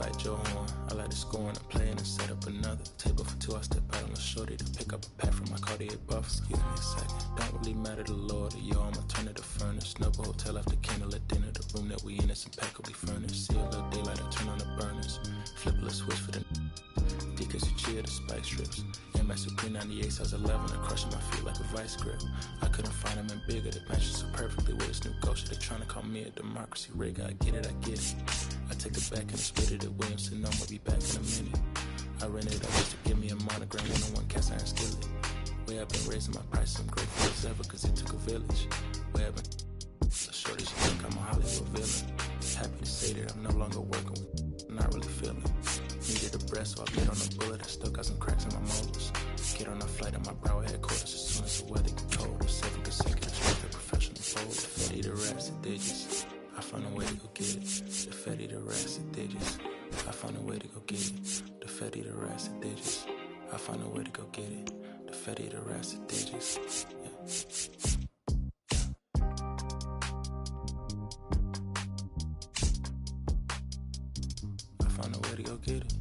like Joe Horn. I like to score and play and set up another. Table for two, I step out on the shorty to pick up a pack from my Cartier buff. Excuse me a second. Don't really matter the Lord or yo, I'ma turn it to furnace. Snubber hotel after candle at dinner. The room that we in is impeccably furnished. See a little daylight, I turn on the burners. Flip a little switch for the because you cheer the spice strips. My Supreme 98 size 11 and crushing my feet like a vice grip. I couldn't find them in bigger that matches so perfectly with this new ghost. They're trying to call me a democracy rig. I get it. I take it back and split it at Williamson. I'ma be back in a minute. I rented it up just to give me a monogram. 101 cast iron still it. Way I've been raising my price. I'm grateful as ever cause it took a village. Way I've been a shorty, she think I'm a Hollywood villain. Happy to say that I'm no longer working with not really feeling. Needed a breath, so I bit on a bullet. I still got some cracks in my molars. Get on a flight at my Broward headquarters as soon as the weather get colder. 7 consecutive straight, the professional fold. The Fetty, the rats, the digits. I found a way to go get it. The Fetty, the rats, the digits. I found a way to go get it. The Fetty, the rats, the digits. I found a way to go get it. The Fetty, the rats, the digits. I found a way to go get it.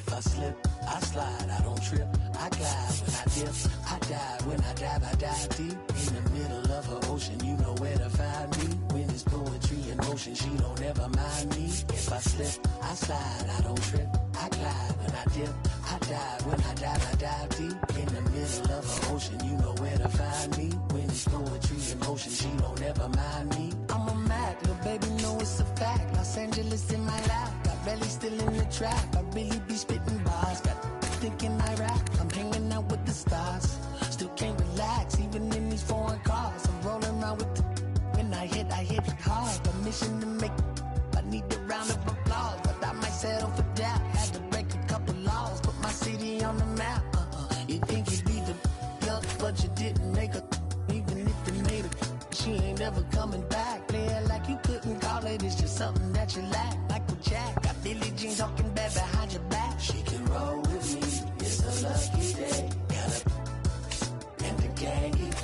I slip, I slide, I don't trip, I glide when I dip, I dive when I dive deep in the middle of an ocean, you know where to find me. When it's poetry in motion, she don't ever mind me. If I slip, I slide, I don't trip, I glide when I dip, I dive when I dive deep in the middle of an ocean, you know where to find me. When it's poetry in motion, she don't ever mind me. I'm a Mac, little baby know it's a fact. Los Angeles in my lap, got belly still in the trap. I really be spitting bars, got thinking I rap. I'm hanging out with the stars, still can't relax, even in these foreign cars. I'm rolling around with the, when I hit it hard. Permission to make, I need a round of applause, but I might settle for that. Had to break a couple laws, put my city on the map. You think you'd be the luck, but you didn't make a. Even if you made a, she ain't ever coming back. Play it like you couldn't call it, it's just something that you lack. Michael Jack, got Billie Jean talking bad behind your back. She can roll with me, it's a lucky day. Got a and the gang.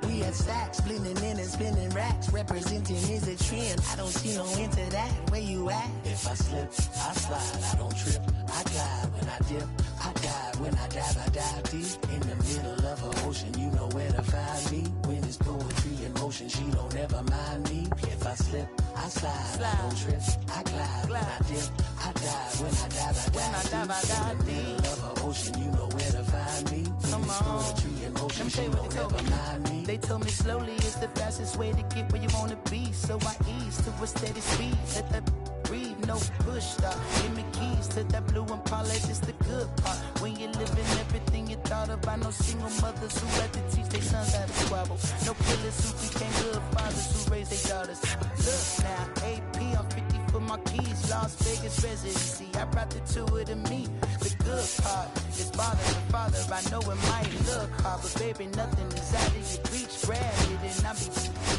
We had stacks, blending in and spinning racks. Representing is a trend, I don't see no end to that. Where you at? If I slip, I slide, I don't trip, I glide when I dip, I dive when I dive deep in the middle of an ocean, you know where to find me. When it's poetry in motion, she don't ever mind me. If I slip, I slide, I don't trip, I glide when I dip, I dive when I dive deep in the middle of an ocean, you know where to find me. When it's poetry in motion, she don't ever mind me. They told me slowly is the fastest way to get where you wanna be, so I ease to a steady speed. Let that breathe, no push stop. Give me keys to that blue Impala, it's the good part. When you're living everything you thought of, I know single mothers who had to teach their sons how to squabble. No killers who became good fathers who raised their daughters. Look now, AP, I'm 50 for my keys, Las Vegas residency. I brought the two of them me. The good part is father to father. I know it might look hard, but baby, nothing is out of your reach. Grab it and I'll be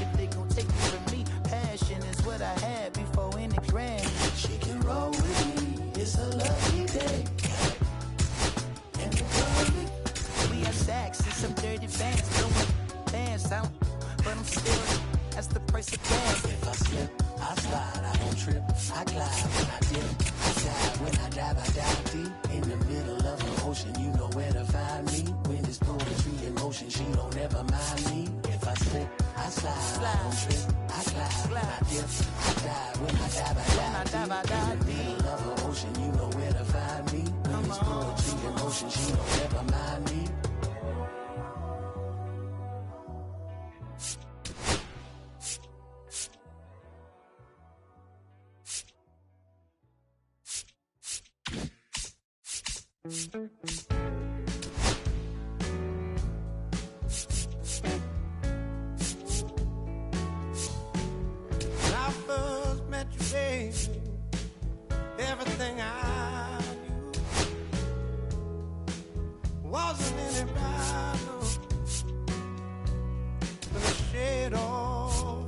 if they gon' take it from me. Passion is what I had before any grand. She can roll with me, it's a lucky day. And the public, we have sacks and some dirty fans, blowing fans out, but I'm still. That's the price of gas. If I slip, I slide, I don't trip, I glide when I dip, I dive when I dive deep in the middle of an ocean, you know where to find me. When it's poetry in motion, she don't ever mind me. If I slip, I slide, I don't trip, I glide when I dip, I dive when I dive deep in the middle of an ocean, you know where to find me. When it's poetry in motion, she don't ever mind me. it all.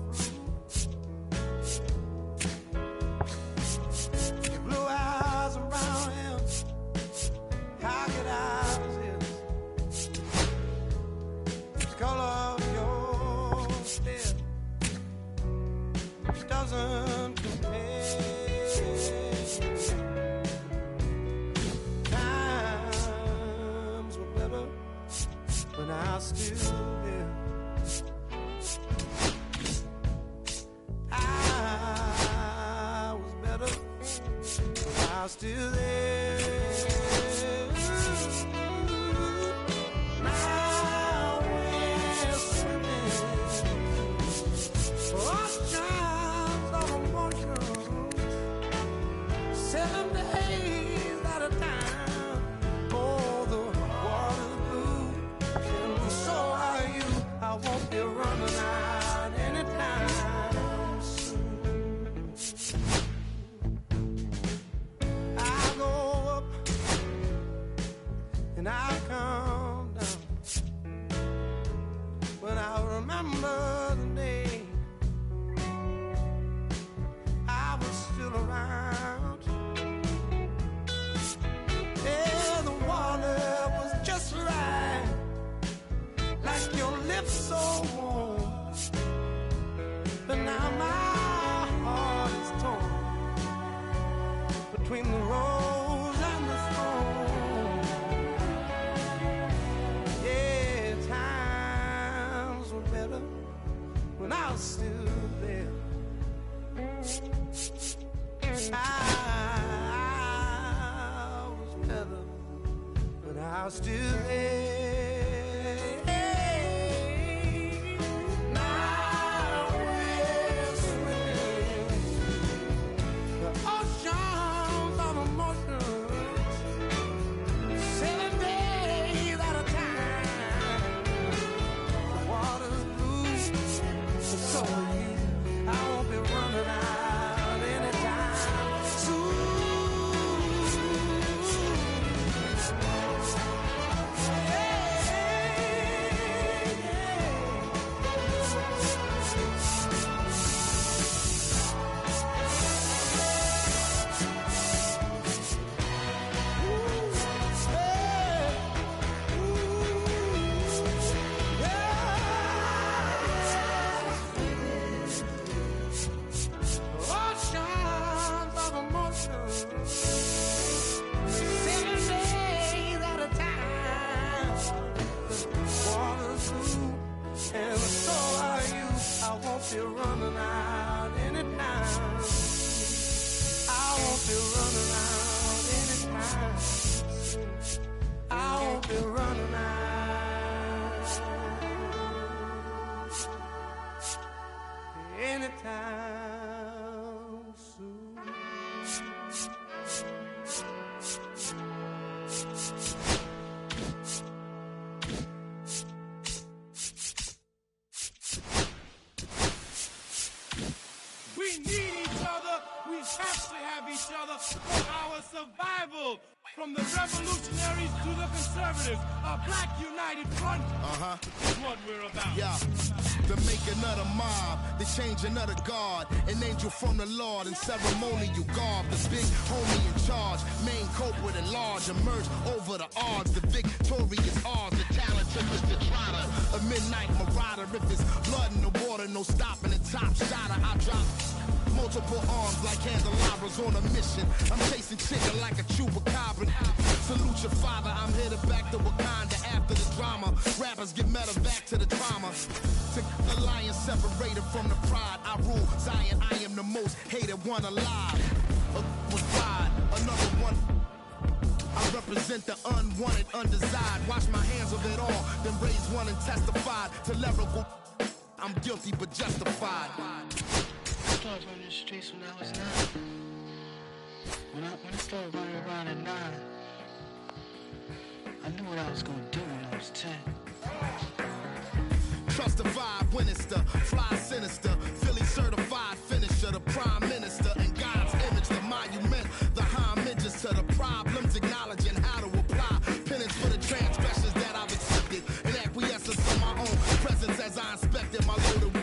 Your blue eyes around him, how could I resist? The color of your stare doesn't compare. Times were better when I was still there. I was better when I was still there. Now we're swimming oceans of emotions, 7 days at a time. Oh, the water's blue, and so are you. I won't be running out anytime soon. I go up and I come down when I remember the day I was still around. Yeah, the water was just right, like your lips so warm. But now my heart is torn between the rose and the thorn. Yeah, times were better when I was still there. I was better when I was still there. Now we're swimming the oceans of emotions, 7 days at a time. The water's blue, but so are you. I won't be running out anytime soon. Oceans of emotions, 7 days at a time. Water's blue, and so are you. I won't be running out anytime. I won't be running out anytime. I won't be running out anytime soon. We need each other. We have to have each other for our survival. From the revolutionaries to the conservatives, a black united front is what we're about. Yeah, the making of the mob, the changing of the guard, an angel from the Lord in ceremonial garb. The big homie in charge, main culprit at large, emerge over the odds. The victorious odds, the talented Mr. Trotter, a midnight marauder. If it's blood in the water, no stopping the top shotter. I drop multiple arms like candelabras on a mission. I'm chasing chicken like a chupacabra. Salute your father, I'm headed back to Wakanda after the drama. Rappers get meta back to the trauma. To the lion separated from the pride. I rule Zion, I am the most hated one alive. Was pride, another one. I represent the unwanted, undesired. Wash my hands of it all, then raise one and testify to lyrical. I'm guilty but justified. I started running the streets when I was 9. When I started running around at 9, I knew what I was gonna do when I was 10. Trust the vibe, Winnister, fly sinister, Philly certified finisher, the prime minister, and God's image, the monument, the homages to the problems, acknowledging how to apply penance for the transgressions that I've accepted, and acquiescence to my own presence as I inspected my loaded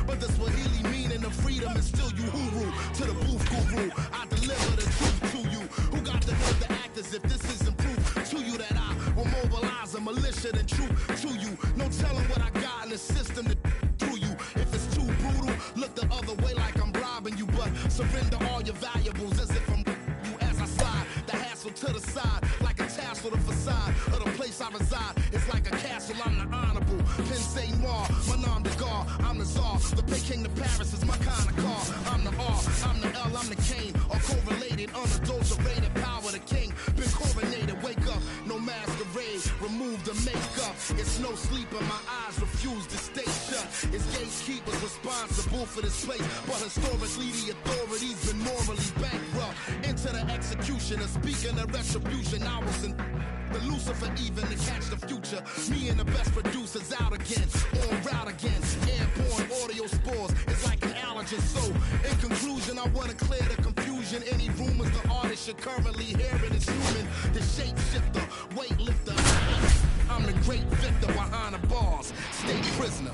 But the Swahili meaning of freedom is still Uhuru. To the booth guru, I deliver the truth to you. Who got the nerve to act as if this isn't proof to you that I will mobilize a militia than truth to you. No telling what I got in the system to do you. If it's too brutal, look the other way like I'm robbing you. But surrender all your valuables as if I'm you as I slide. The hassle to the side like a tassel, the facade of the place I reside. It's like a castle, I'm the honorable. Pensée noir, my nom de garde, I'm the czar. The Peking to Paris is my kind of car. I'm the R, I'm the L, I'm the Kane. All correlated, unadulterated power, the king. Been coronated, wake up, no masquerade. Remove the makeup. It's no sleeper, my eyes refuse to stay shut. It's gatekeepers responsible for this place. But historically, the authorities been morally bankrupt. Into the execution of speaking of retribution, I was in the Lucifer even to catch the future. Me and the best producers out again, on route again. Airborne audio spores, it's like an allergen. So, in conclusion, I want to clear the confusion. Any rumors the artist you're currently hearing is human. The shapeshifter, weightlifter. I'm the great victor behind the bars. Stay prisoner.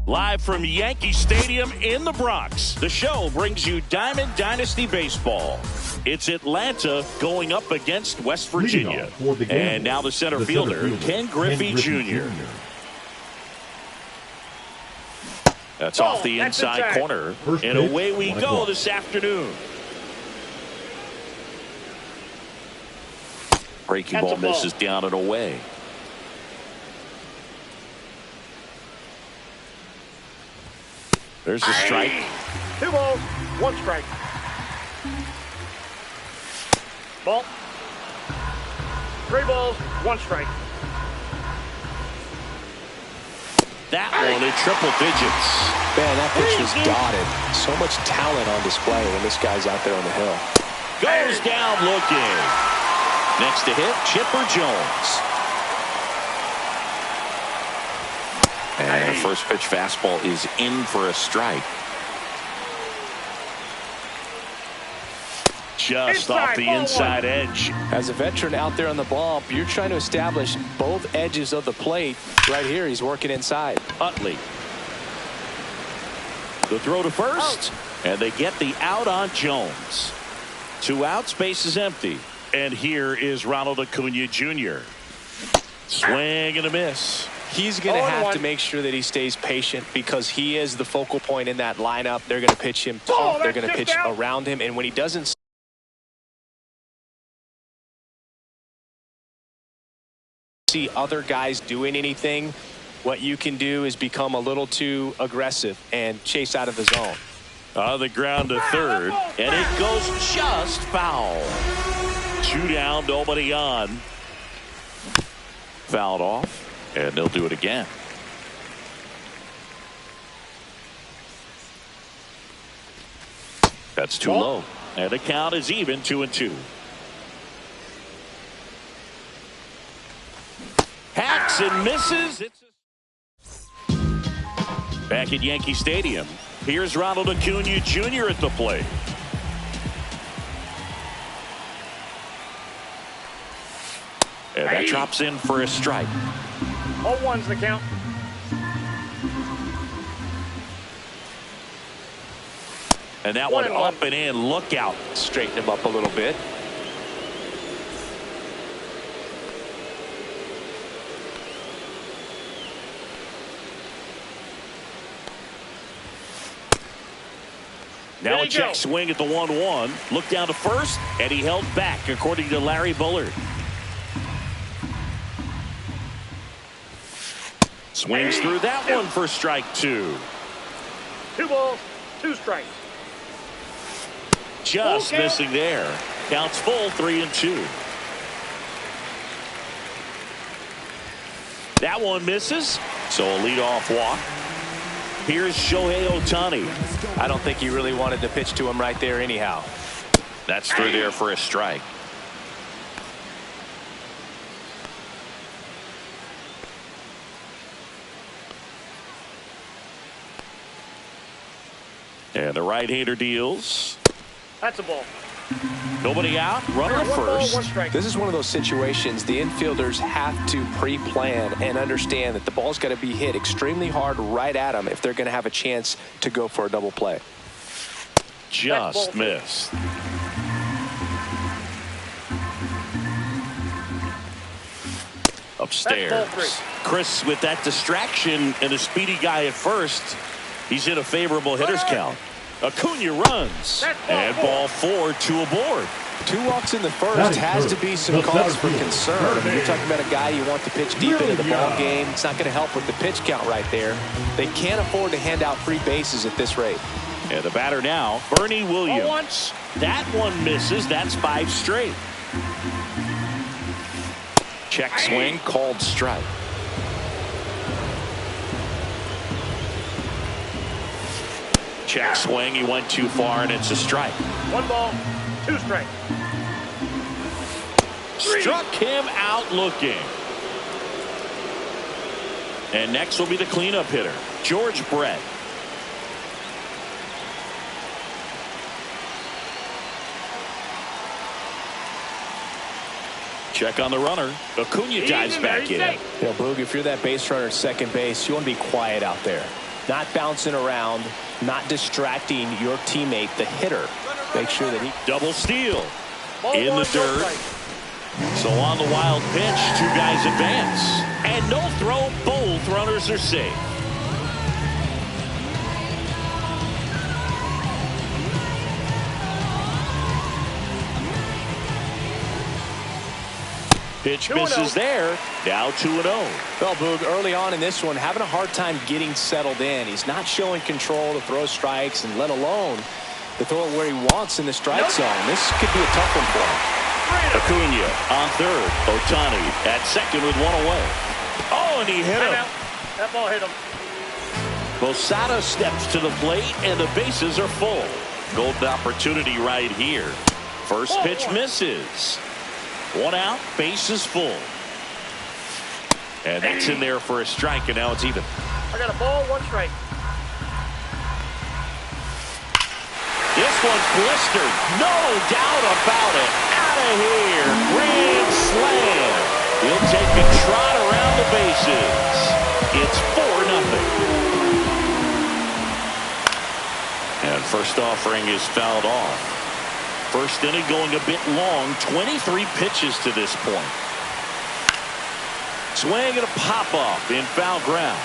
Live from Yankee Stadium in the Bronx, the show brings you Diamond Dynasty Baseball. It's Atlanta going up against West Virginia. And now the center fielder, Ken Griffey Jr. That's off the inside corner. And away we go this afternoon. Breaking ball misses down and away. There's a strike. 2 balls, 1 strike. Ball. 3 balls, 1 strike. That one in triple digits. Man, that pitch was dotted. So much talent on display when this guy's out there on the hill. Goes down looking. Next to hit, Chipper Jones. And the first pitch fastball is in for a strike. Just off the inside edge. As a veteran out there on the ball, you're trying to establish both edges of the plate. Right here, he's working inside. Utley. The throw to first, and they get the out on Jones. 2 outs, base is empty. And here is Ronald Acuna Jr. Swing and a miss. He's going to have to make sure that he stays patient because he is the focal point in that lineup. They're going to pitch him tough. They're going to pitch around him. And when he doesn't see other guys doing anything, what you can do is become a little too aggressive and chase out of the zone. On the ground to third, and it goes just foul. 2 down, nobody on. Fouled off. And they'll do it again. That's too low. And the count is even 2-2. Hacks and misses. Back at Yankee Stadium. Here's Ronald Acuna Jr. at the plate. And that drops in for a strike. All 1's the count. And that one up and in. Look out. Straighten him up a little bit. Now a check swing at the 1-1. Look down to first, and he held back, according to Larry Bullard. Swings through that one for strike 2. 2 balls, 2 strikes. Just missing there. Counts full, 3-2. That one misses, so a leadoff walk. Here's Shohei Ohtani. I don't think he really wanted to pitch to him right there anyhow. That's through there for a strike. And the right-hander deals. That's a ball. Nobody out, runner at One ball, first. one strike. This is one of those situations the infielders have to pre-plan and understand that the ball's got to be hit extremely hard right at them if they're going to have a chance to go for a double play. Just missed. Upstairs. Chris with that distraction and a speedy guy at first. He's in a favorable hitter's count. Acuna runs. And ball 4, 2 aboard. 2 walks in the first has to be some cause for concern. I mean, you're talking about a guy you want to pitch deep into the ball game. It's not going to help with the pitch count right there. They can't afford to hand out free bases at this rate. And the batter now, Bernie Williams. That one misses. That's 5 straight. Check swing, called strike. Check swing, he went too far, and it's a strike. 1 ball, 2 strikes. Struck him out looking. And next will be the cleanup hitter, George Brett. Check on the runner. Acuna dives back in. You know, Boog, if you're that base runner at second base, you want to be quiet out there. Not bouncing around, not distracting your teammate, the hitter. Make sure that he... Double steal. In the dirt. So on the wild pitch, 2 guys advance. And no throw, both runners are safe. Pitch misses there. Now 2-0. Well, Boog, early on in this one, having a hard time getting settled in. He's not showing control to throw strikes, and let alone to throw it where he wants in the strike zone. This could be a tough one for him. Acuna on third. Ohtani at second with 1 away. Oh, and he hit him. That ball hit him. Posada steps to the plate, and the bases are full. Golden opportunity right here. First pitch misses. 1 out, bases full. And that's in there for a strike, and now it's even. I got a ball, 1 strike. This one's blistered. No doubt about it. Out of here. Grand slam. He'll take a trot around the bases. It's 4-0. And first offering is fouled off. First inning going a bit long. 23 pitches to this point. Swing and a pop-off in foul ground.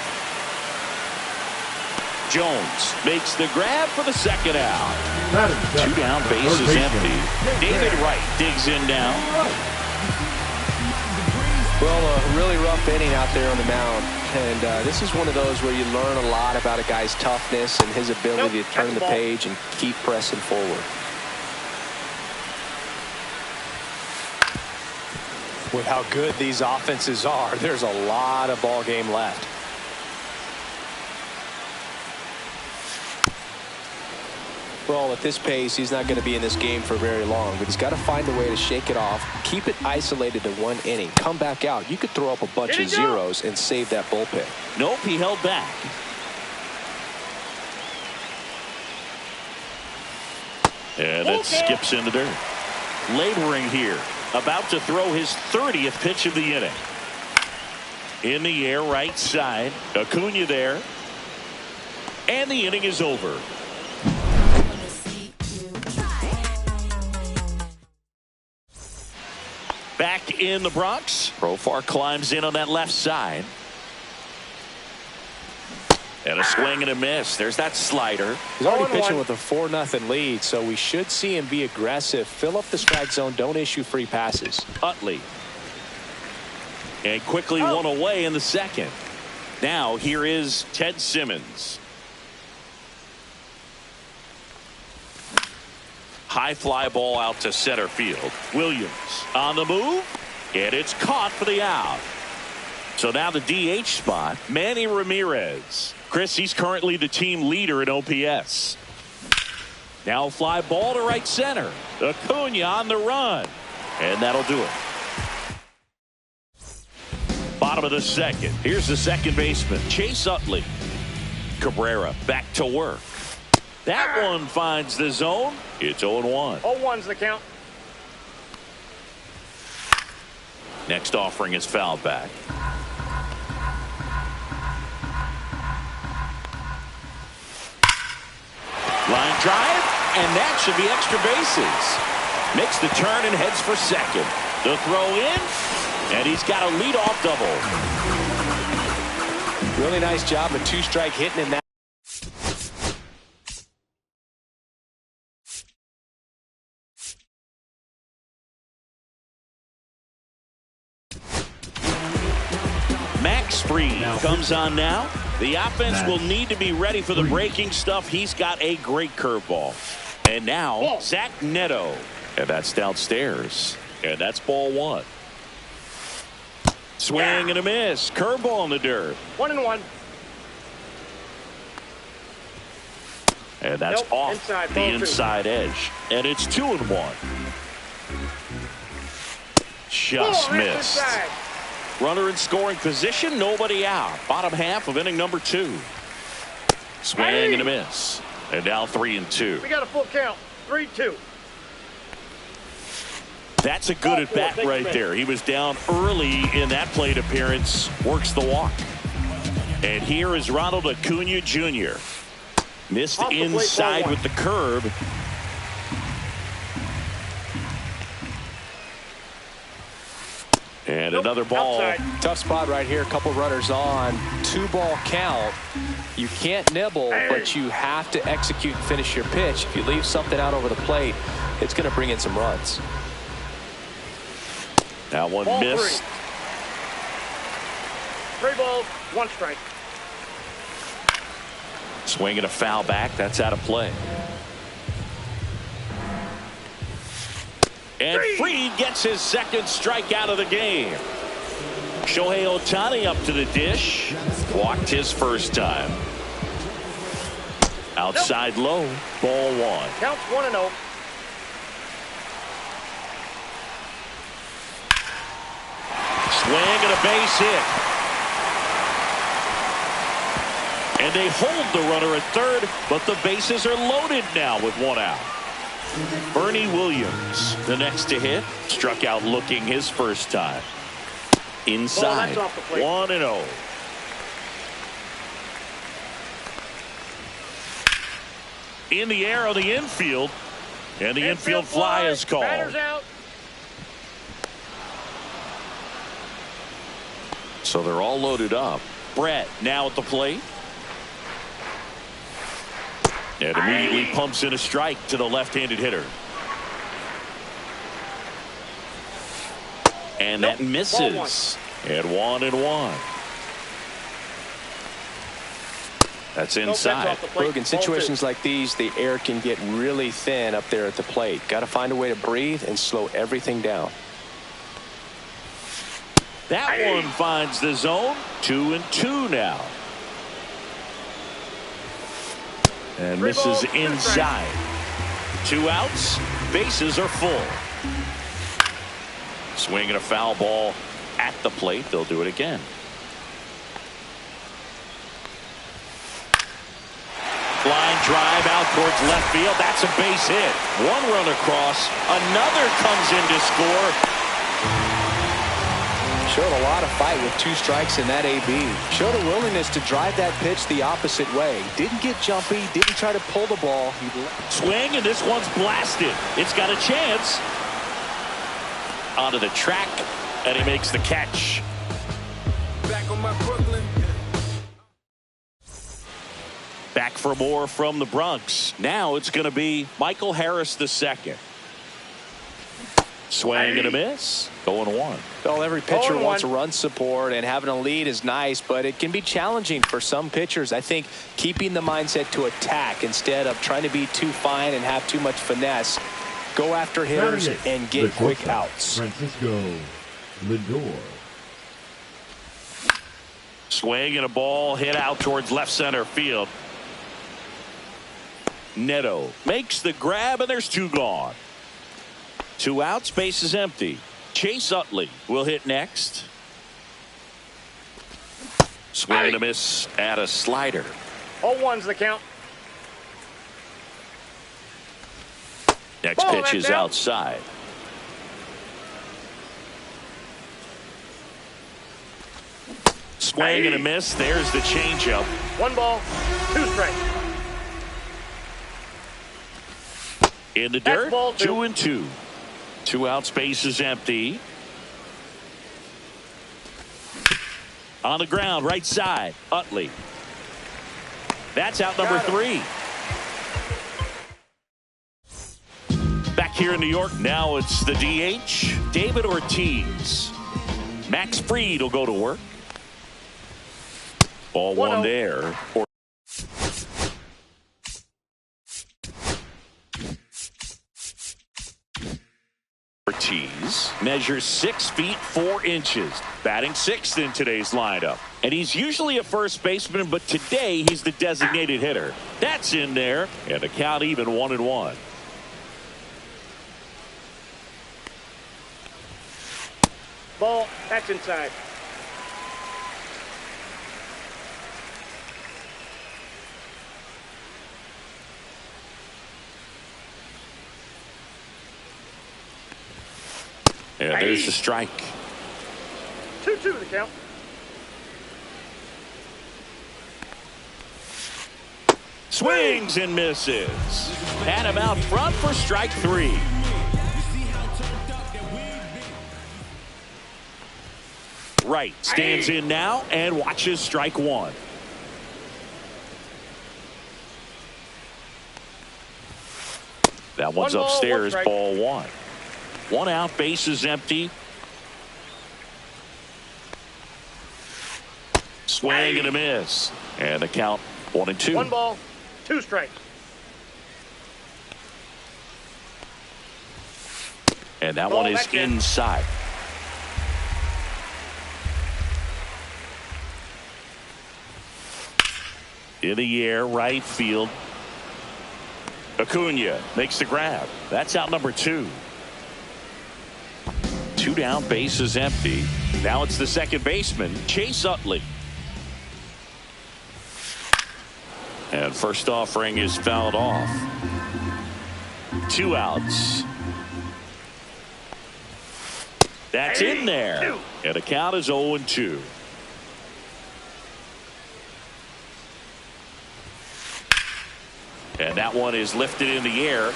Jones makes the grab for the second out. 2 down, bases empty. David Wright digs in now. Well, a really rough inning out there on the mound. And this is one of those where you learn a lot about a guy's toughness and his ability to turn the page and keep pressing forward. With how good these offenses are, there's a lot of ball game left. Well, at this pace, he's not going to be in this game for very long, but he's got to find a way to shake it off, keep it isolated to 1 inning, come back out. You could throw up a bunch of zeros and save that bullpen. Nope, he held back. And it skips in the dirt. Laboring here. About to throw his 30th pitch of the inning. In the air, right side. Acuna there. And the inning is over. Back in the Bronx. Profar climbs in on that left side. And a swing and a miss. There's that slider. He's already pitching with a 4-0 lead, so we should see him be aggressive. Fill up the strike zone. Don't issue free passes. Utley. And quickly 1 away in the second. Now here is Ted Simmons. High fly ball out to center field. Williams on the move. And it's caught for the out. So now the DH spot, Manny Ramirez. Chris, he's currently the team leader in OPS. Now fly ball to right center. Acuna on the run. And that'll do it. Bottom of the second. Here's the second baseman, Chase Utley. Cabrera back to work. That one finds the zone. It's 0-1. 0-1's the count. Next offering is fouled back. Line drive, and that should be extra bases. Makes the turn and heads for second. The throw in, and he's got a leadoff double. Really nice job of two-strike hitting in that. Max Fried comes on now. The offense will need to be ready for the breaking stuff. He's got a great curveball. And now, Zach Neto. And that's downstairs. And that's ball 1. Swing and a miss. Curveball in the dirt. 1-1. And that's off inside, the inside edge. And it's 2-1. Just missed. Runner in scoring position, nobody out. Bottom half of inning number 2. Swing and a miss. And now 3-2. We got a full count. 3-2. That's a good at bat right there. He was down early in that plate appearance. Works the walk. And here is Ronald Acuna Jr. Missed inside with the curve. And another ball. Outside. Tough spot right here. A couple runners on. 2-ball count. You can't nibble, but you have to execute and finish your pitch. If you leave something out over the plate, it's going to bring in some runs. That one Ball missed. 3 balls, 1 strike. Swing and a foul back. That's out of play. And Fried gets his second strikeout of the game. Shohei Ohtani up to the dish. Walked his first time. Outside low. Ball 1. Counts 1-0. Swing and a base hit. And they hold the runner at third, but the bases are loaded now with 1 out. Bernie Williams, the next to hit, struck out looking his first time. Inside, 1-0. In the air on the infield, and the infield fly is called. Batter's out. So they're all loaded up. Brett now at the plate. And immediately pumps in a strike to the left-handed hitter. And that misses. And 1-1. That's inside. Look, in situations like these, the air can get really thin up there at the plate. Got to find a way to breathe and slow everything down. That one finds the zone. 2-2 now. And misses inside. 2 outs. Bases are full. Swing and a foul ball at the plate. They'll do it again. Line drive out towards left field. That's a base hit. 1 run across. Another comes in to score. Showed a lot of fight with 2 strikes in that AB. Showed a willingness to drive that pitch the opposite way. Didn't get jumpy. Didn't try to pull the ball. Swing, and this one's blasted. It's got a chance. Onto the track, and he makes the catch. Back on my Brooklyn. Back for more from the Bronx. Now it's going to be Michael Harris II. Swing and a miss. Going 1. Well, every pitcher wants run support, and having a lead is nice, but it can be challenging for some pitchers. I think keeping the mindset to attack instead of trying to be too fine and have too much finesse. Go after hitters and get quick outs. Francisco Lindor. Swing and a ball hit out towards left center field. Neto makes the grab, and there's 2 gone. 2 outs, base is empty. Chase Utley will hit next. Swing and a miss at a slider. 0-1's the count. Next pitch is outside. Swing and a miss. There's the changeup. 1 ball, 2 strikes. In the dirt, 2-2. 2 outs, base is empty. On the ground, right side, Utley. That's out number 3. Back here in New York, now it's the DH, David Ortiz. Max Fried will go to work. Ball 1 there. Ortiz measures 6 feet 4 inches, batting 6th in today's lineup. And he's usually a first baseman, but today he's the designated hitter. That's in there, and the count even 1-1. Ball, that's inside. And there's the strike. 2-2 the count. Swings and misses. Had him out front for strike 3. Right stands in now and watches strike 1. That one's upstairs, ball 1. 1 out, base is empty. Swing and a miss. And the count 1-2. 1 ball, 2 strikes. And that one is inside. In the air, right field. Acuna makes the grab. That's out number 2. 2 down, base is empty. Now it's the second baseman, Chase Utley. And first offering is fouled off. 2 outs. That's in there. And the count is 0-2. And that one is lifted in the air.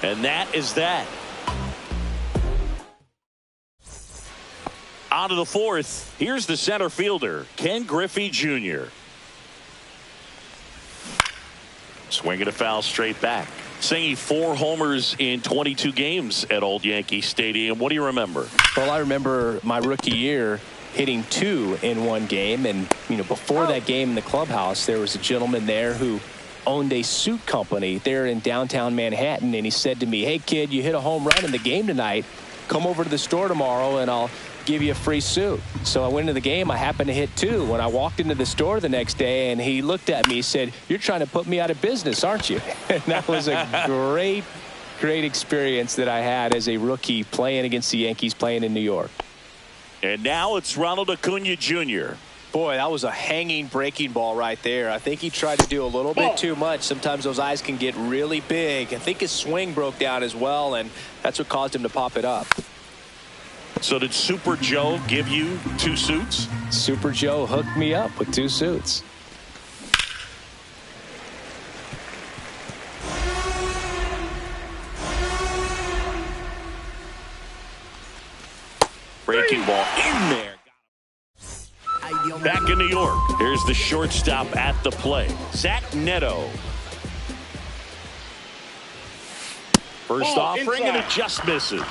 And that is that. On to the 4th. Here's the center fielder, Ken Griffey Jr. Swinging a foul straight back. Singing 4 homers in 22 games at Old Yankee Stadium. What do you remember? Well, I remember my rookie year hitting 2 in 1 game. And, before that game in the clubhouse, there was a gentleman there who owned a suit company there in downtown Manhattan. And he said to me, "Hey, kid, you hit a home run in the game tonight. Come over to the store tomorrow and I'll give you a free suit." So I went into the game. I happened to hit 2. When I walked into the store the next day and he looked at me, he said, "You're trying to put me out of business, aren't you?" And that was a great experience that I had as a rookie playing against the Yankees, playing in New York. And now it's Ronald Acuna Jr. Boy, that was a hanging breaking ball right there. I think he tried to do a little bit too much. Sometimes those eyes can get really big. I think his swing broke down as well, and that's what caused him to pop it up. So did Super Joe give you 2 suits? Super Joe hooked me up with 2 suits. Breaking ball in there. Back in New York, here's the shortstop at the plate, Zach Neto. First offering and it just misses.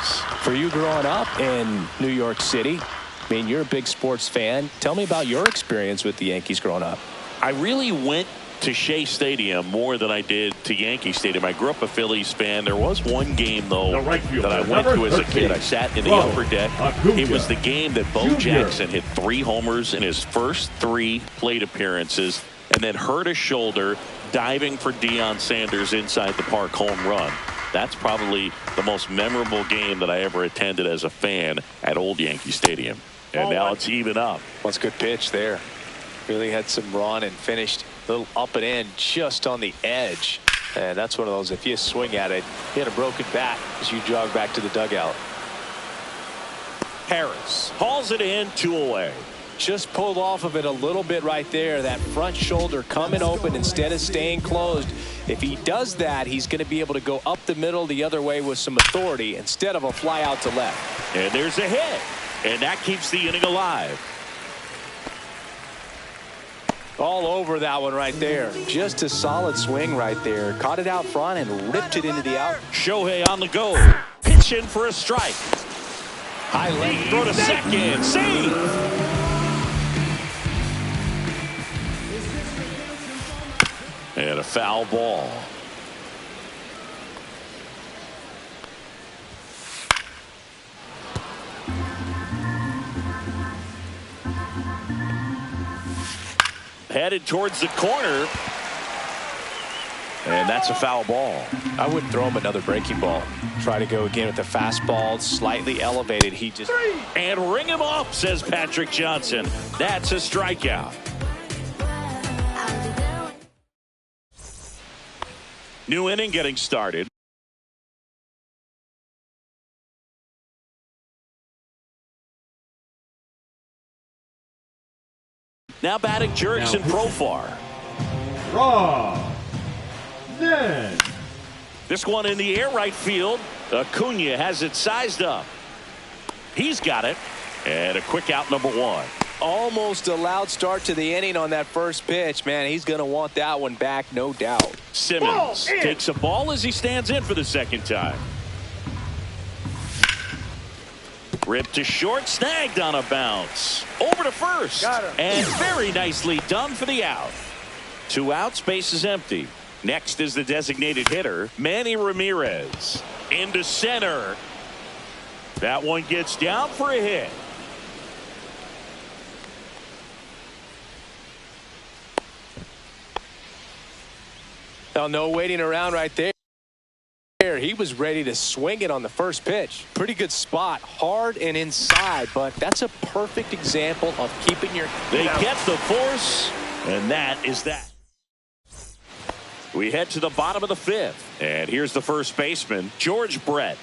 For you growing up in New York City, I mean, you're a big sports fan. Tell me about your experience with the Yankees growing up. I really went to Shea Stadium more than I did to Yankee Stadium. I grew up a Phillies fan. There was one game, though, that I went to as a kid. I sat in the upper deck. It was the game that Bo Jackson hit 3 homers in his first 3 plate appearances and then hurt his shoulder diving for Deion Sanders inside the park home run. That's probably the most memorable game that I ever attended as a fan at Old Yankee Stadium. And now it's even up. That's a good pitch there. Really had some run and finished a little up and in just on the edge. And that's one of those, if you swing at it, hit a broken bat as you jog back to the dugout. Harris hauls it in, 2 away. Just pulled off of it a little bit right there. That front shoulder coming open instead of staying closed. If he does that, he's going to be able to go up the middle the other way with some authority instead of a fly out to left. And there's a hit. And that keeps the inning alive. All over that one right there. Just a solid swing right there. Caught it out front and ripped it into the out. Shohei on the go. Pitch in for a strike. High leg throw to second. Save. And a foul ball. Headed towards the corner. And that's a foul ball. I wouldn't throw him another breaking ball. Try to go again with the fastball, slightly elevated. He just... And ring him up, says Patrick Johnson. That's a strikeout. New inning getting started. Now batting Jurickson Profar. Raw. Then. This one in the air right field. Acuna has it sized up. He's got it. And a quick out, number 1. Almost a loud start to the inning on that first pitch. Man, he's going to want that one back, no doubt. Simmons takes a ball as he stands in for the second time. Ripped to short, snagged on a bounce. Over to first. And very nicely done for the out. 2 outs, base is empty. Next is the designated hitter, Manny Ramirez. Into center. That one gets down for a hit. Now, no waiting around right there. He was ready to swing it on the first pitch. Pretty good spot, hard and inside, but that's a perfect example of keeping your... They get the force, and that is that. We head to the bottom of the 5th, and here's the first baseman, George Brett.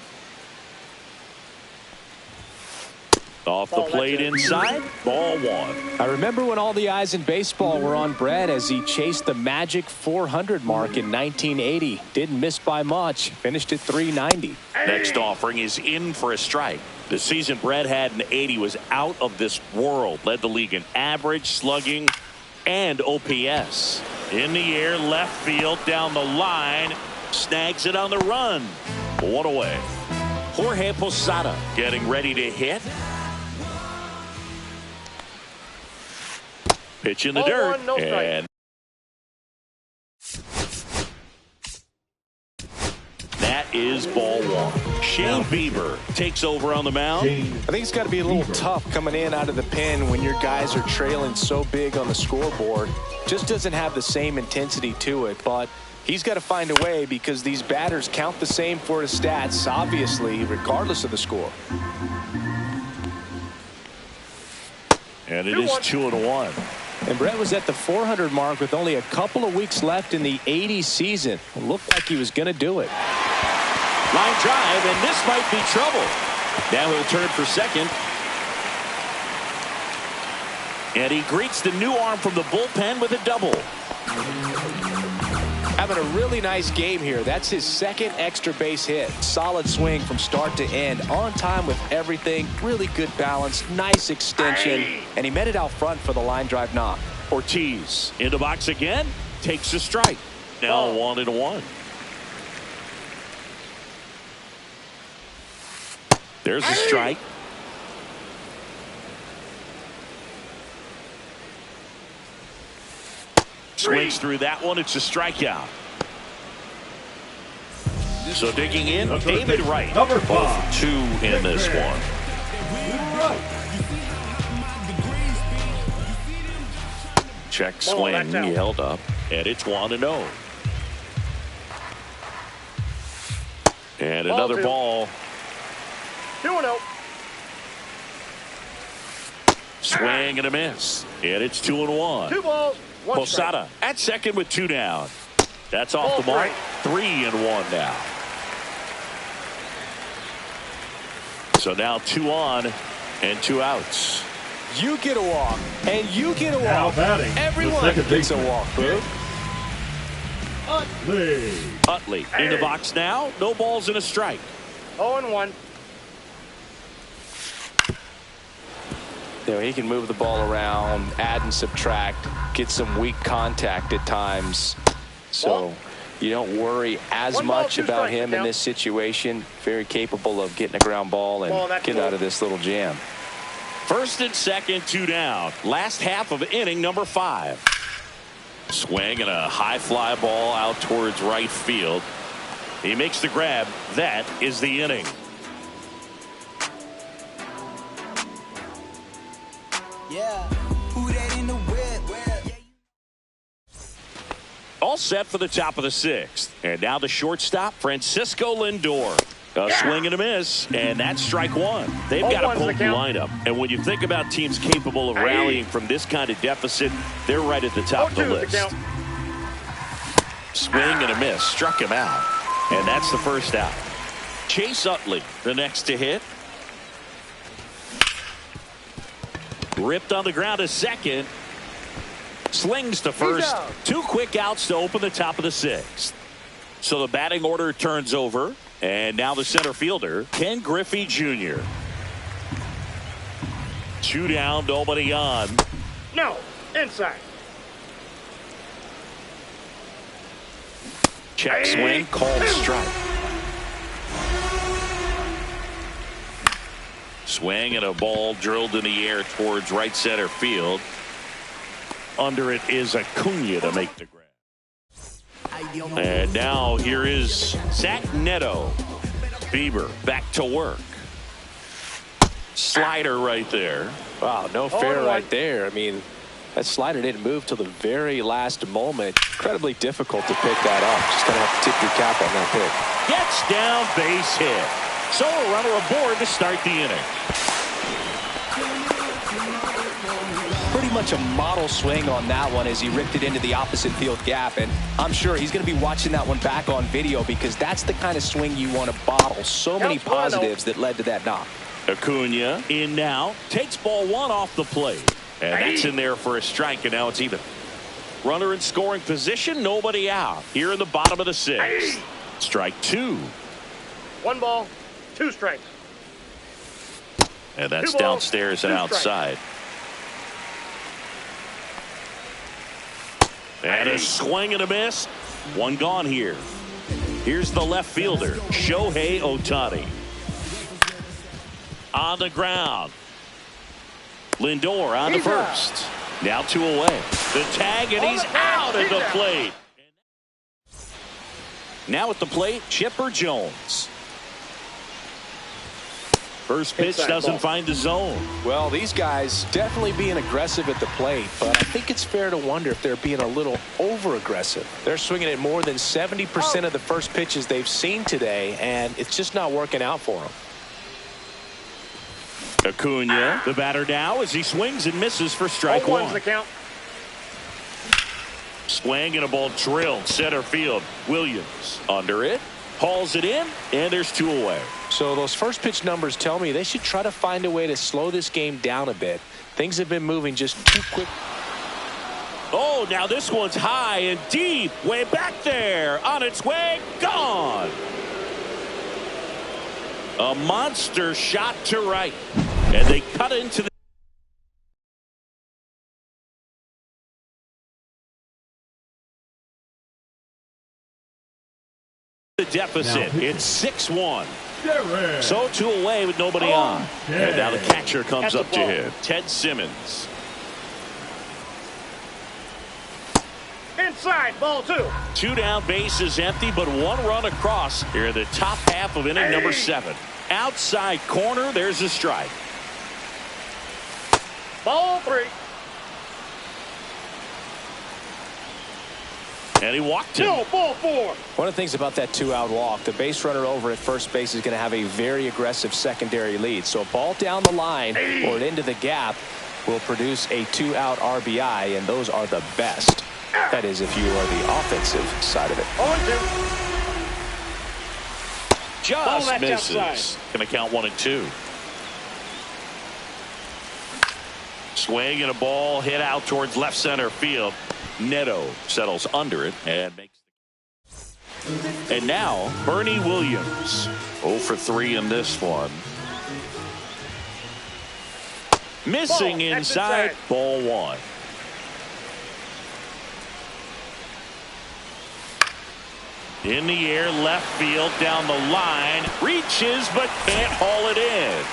Off the plate inside, ball 1. I remember when all the eyes in baseball were on Brett as he chased the magic 400 mark in 1980. Didn't miss by much. Finished at 390. Next offering is in for a strike. The season Brett had in 80 was out of this world. Led the league in average, slugging, and OPS. In the air, left field, down the line. Snags it on the run. 1 away. Jorge Posada getting ready to hit. Pitch in the dirt. And that is ball 1. Shane Bieber takes over on the mound. I think it's got to be a little tough coming in out of the pen when your guys are trailing so big on the scoreboard. Just doesn't have the same intensity to it, but he's got to find a way because these batters count the same for his stats, obviously, regardless of the score. And it is 2-1. And Brett was at the 400 mark with only a couple of weeks left in the 80 season. It looked like he was going to do it. Line drive, and this might be trouble. Now he'll turn for second. And he greets the new arm from the bullpen with a double. Having a really nice game here. That's his second extra base hit. Solid swing from start to end. On time with everything. Really good balance. Nice extension. And he met it out front for the line drive knock. Ortiz in the box again. Takes a strike. Now 1-1. There's a strike. Swings through that one. It's a strikeout. So digging in, David Wright. Number 5. 2 in this one. Check swing. He held up. And it's 1-0. And another ball. 2-0. Swing and a miss. And it's 2-1. 2 balls. 1 Posada at second with 2 down. That's off the mark. 3-1 now. So now 2 on and 2 outs. You get a walk, and you get a Now walk. batting, Everyone gets a walk, boo. Utley in the box now. No balls and a strike. 0-1. You know, he can move the ball around, add and subtract, get some weak contact at times. So you don't worry as much about him in this situation. Very capable of getting a ground ball and getting out of this little jam. First and second, 2 down. Last half of inning number 5. Swing and a high fly ball out towards right field. He makes the grab. That is the inning. Yeah. Who that in the whip? All set for the top of the 6th. And now the shortstop, Francisco Lindor. A swing and a miss, and that's strike 1. They've got a potent lineup. And when you think about teams capable of rallying from this kind of deficit, they're right at the top of the list. Swing and a miss. Struck him out. And that's the first out. Chase Utley, the next to hit. Ripped on the ground to second. Slings to first. 2 quick outs to open the top of the 6th. So the batting order turns over. And now the center fielder, Ken Griffey Jr. 2 down, nobody on. No, inside. Check swing, called strike. Swing and a ball drilled in the air towards right center field. Under it is Acuna to make the grab. And now here is Zach Neto. Bieber back to work. Slider right there. Wow, no fair right there. I mean, that slider didn't move till the very last moment. Incredibly difficult to pick that up. Just going to have to tip your cap on that pick. Gets down, base hit. So a runner aboard to start the inning. Pretty much a model swing on that one as he ripped it into the opposite field gap, and I'm sure he's going to be watching that one back on video because that's the kind of swing you want to bottle. So many positives that led to that knock. Acuna in now, takes ball 1 off the plate, and that's in there for a strike, and now it's even. Runner in scoring position, nobody out here in the bottom of the 6th. Strike 2. 1 ball, 2 strikes. And that's downstairs and outside. And a swing and a miss. 1 gone here. Here's the left fielder, Shohei Ohtani. On the ground. Lindor on the first. Now 2 away. The tag, and he's out at the plate. Now at the plate, Chipper Jones. First pitch doesn't find the zone. Well, these guys definitely being aggressive at the plate, but I think it's fair to wonder if they're being a little over-aggressive. They're swinging at more than 70% of the first pitches they've seen today, and it's just not working out for them. Acuna, the batter now, as he swings and misses for strike 1. The count. Swing and a ball drilled center field. Williams under it, hauls it in, and there's 2 away. So those first pitch numbers tell me they should try to find a way to slow this game down a bit. Things have been moving just too quick. Oh, now this one's high and deep, way back there, on its way, gone. A monster shot to right, and they cut into the deficit. It's 6-1. So 2 away with nobody on. And now the catcher comes up to him, Ted Simmons. Inside, ball 2. 2 down, base is empty, but 1 run across here in the top half of inning number 7. Outside corner, there's a strike. Ball 3. And he walked him. No, ball 4. One of the things about that 2-out walk, the base runner over at first base is going to have a very aggressive secondary lead. So a ball down the line or into the gap will produce a 2-out RBI, and those are the best. That is if you are the offensive side of it. 0-2. just misses. Going to count 1-2. Swing and a ball hit out towards left center field. Neto settles under it and makes. And now Bernie Williams, 0 for 3 in this one. Missing inside, ball 1. In the air, left field, down the line, reaches but can't haul it in.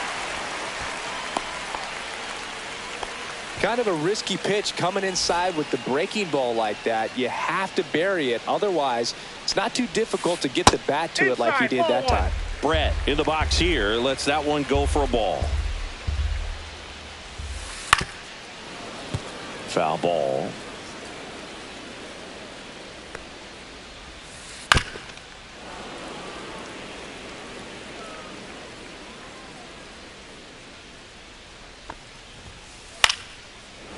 Kind of a risky pitch coming inside with the breaking ball like that. You have to bury it. Otherwise, it's not too difficult to get the bat to it like he did that time. Brett in the box here lets that one go for a ball. Foul ball.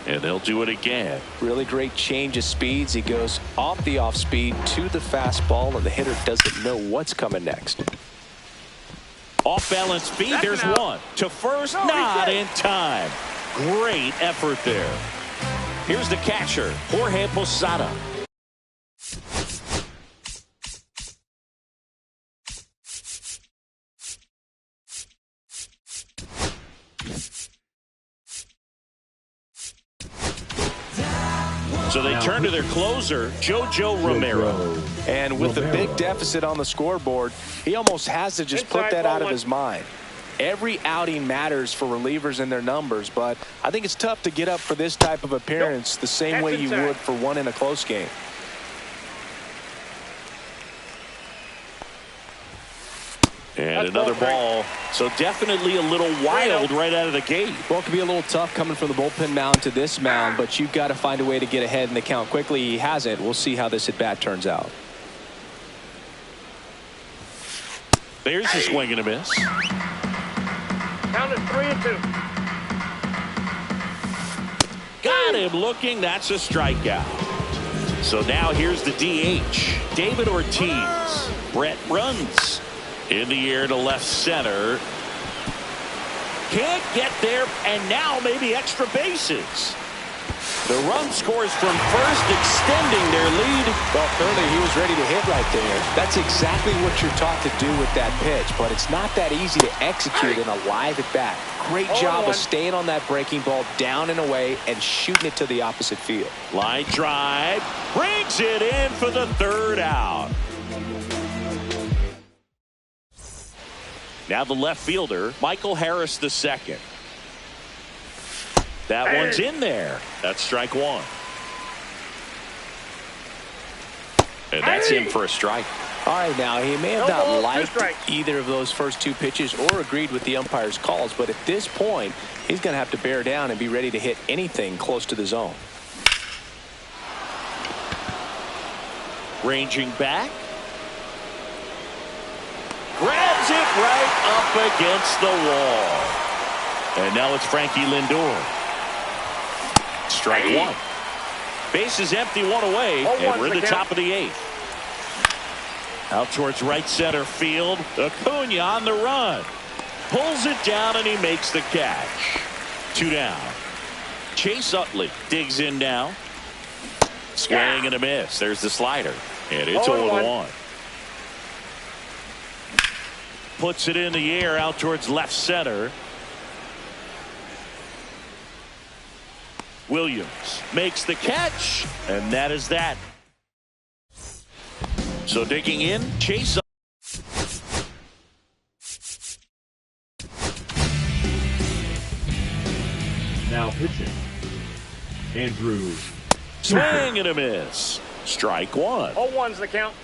And they'll do it again. Really great change of speeds. He goes off the off speed to the fastball, and the hitter doesn't know what's coming next. Off balance speed. There's one to first. Not in time. Great effort there. Here's the catcher, Jorge Posada. So they turn to their closer, JoJo Romero. And with the big deficit on the scoreboard, he almost has to just put that out of his mind. Every outing matters for relievers and their numbers, but I think it's tough to get up for this type of appearance the same way you would for one in a close game. And another ball. So definitely a little wild right out of the gate. Well, it could be a little tough coming from the bullpen mound to this mound, but you've got to find a way to get ahead in the count quickly. He hasn't. We'll see how this at bat turns out. There's a swing and a miss. Count it 3-2. Got him looking. That's a strikeout. So now here's the DH, David Ortiz. Brett runs. In the air to left center. Can't get there, and now maybe extra bases. The run scores from first, extending their lead. Well, earlier he was ready to hit right there. That's exactly what you're taught to do with that pitch, but it's not that easy to execute in a live at bat. Great job of staying on that breaking ball down and away and shooting it to the opposite field. Line drive, brings it in for the third out. Now the left fielder, Michael Harris II. That one's in there. That's strike 1. And that's in for a strike. All right, now he may have not liked either of those first 2 pitches or agreed with the umpire's calls, but at this point, he's going to have to bear down and be ready to hit anything close to the zone. Ranging back. Grabs it right up against the wall. And now it's Frankie Lindor. Strike 1. Base is empty, 1 away, and we're in the top of the 8th. Out towards right center field. Acuna on the run. Pulls it down, and he makes the catch. 2 down. Chase Utley digs in now. Swing and a miss. There's the slider. And it's 0-1. Puts it in the air out towards left center. Williams makes the catch, and that is that. So digging in, Chase. Now pitching, Andrew. Swing and a miss. Strike 1. 0-1's the count.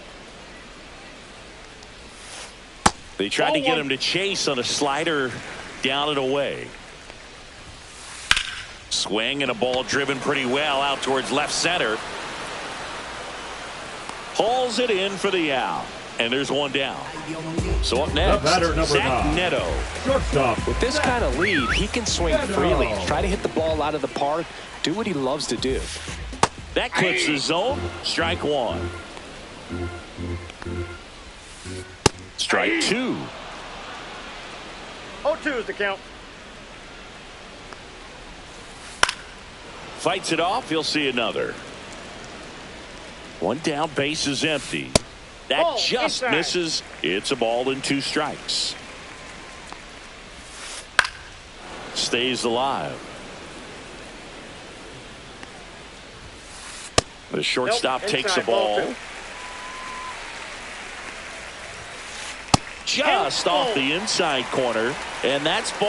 They tried to get him to chase on a slider down and away. Swing and a ball driven pretty well out towards left center. Hauls it in for the out. And there's 1 down. So up next, Zach Neto. Shortstop. With this kind of lead, he can swing freely. Try to hit the ball out of the park. Do what he loves to do. That clips the zone. Strike 1. Strike 2. 0-2 is the count. Fights it off. He'll see another. One down, base is empty. That ball just inside. misses. It's a ball and 2 strikes. Stays alive. The shortstop takes the ball. Just off the inside corner, and that's ball.